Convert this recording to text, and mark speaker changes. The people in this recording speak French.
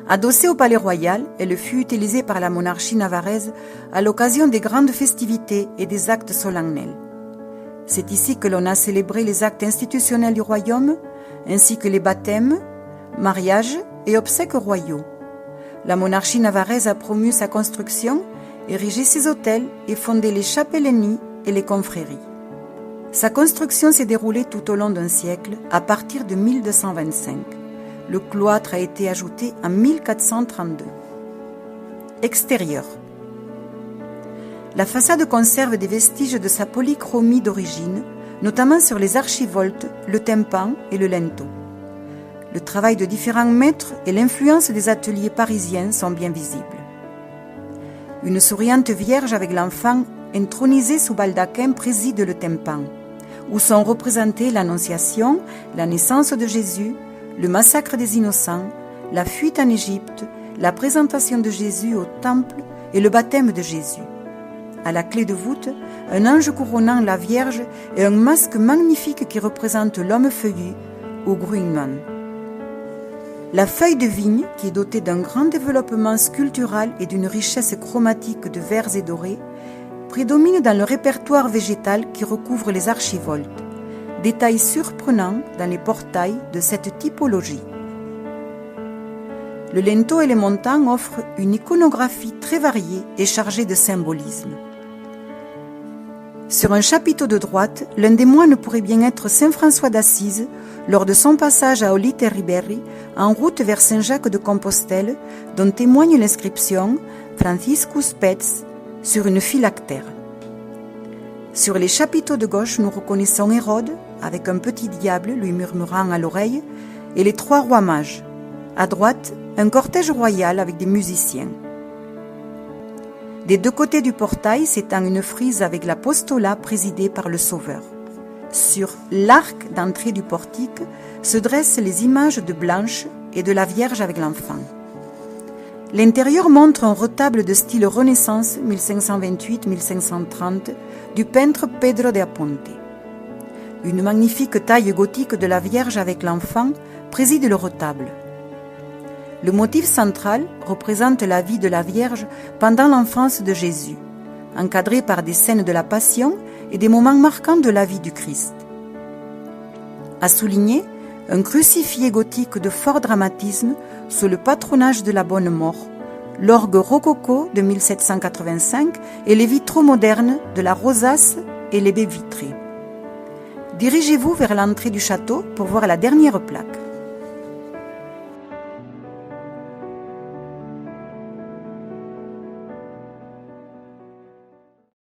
Speaker 1: Adossée au palais royal, elle fut utilisée par la monarchie navarraise à l'occasion des grandes festivités et des actes solennels. C'est ici que l'on a célébré les actes institutionnels du royaume, ainsi que les baptêmes, mariages et obsèques royaux. La monarchie navarraise a promu sa construction, érigé ses hôtels et fondé les chapellenies et les confréries. Sa construction s'est déroulée tout au long d'un siècle, à partir de 1225. Le cloître a été ajouté en 1432. Extérieur. La façade conserve des vestiges de sa polychromie d'origine, notamment sur les archivoltes, le tympan et le linteau. Le travail de différents maîtres et l'influence des ateliers parisiens sont bien visibles. Une souriante vierge avec l'enfant intronisé sous baldaquin préside le tympan, où sont représentés l'Annonciation, la naissance de Jésus, le massacre des innocents, la fuite en Égypte, la présentation de Jésus au temple et le baptême de Jésus. À la clé de voûte, un ange couronnant la Vierge et un masque magnifique qui représente l'homme feuillu, ou Grünmann. La feuille de vigne, qui est dotée d'un grand développement sculptural et d'une richesse chromatique de verts et dorés, prédomine dans le répertoire végétal qui recouvre les archivoltes, détail surprenant dans les portails de cette typologie. Le linteau et les montants offrent une iconographie très variée et chargée de symbolisme. Sur un chapiteau de droite, l'un des moines pourrait bien être saint François d'Assise lors de son passage à Olite Riberi en route vers Saint-Jacques de Compostelle, dont témoigne l'inscription Franciscus Pets sur une phylactère. Sur les chapiteaux de gauche, nous reconnaissons Hérode avec un petit diable lui murmurant à l'oreille et les trois rois mages. À droite, un cortège royal avec des musiciens. Des deux côtés du portail s'étend une frise avec l'apostolat présidé par le Sauveur. Sur l'arc d'entrée du portique se dressent les images de Blanche et de la Vierge avec l'enfant. L'intérieur montre un retable de style Renaissance 1528-1530 du peintre Pedro de Aponte. Une magnifique taille gothique de la Vierge avec l'enfant préside le retable. Le motif central représente la vie de la Vierge pendant l'enfance de Jésus, encadré par des scènes de la Passion et des moments marquants de la vie du Christ. À souligner, un crucifié gothique de fort dramatisme sous le patronage de la Bonne Mort, l'orgue rococo de 1785 et les vitraux modernes de la rosace et les baies vitrées. Dirigez-vous vers l'entrée du château pour voir la dernière plaque.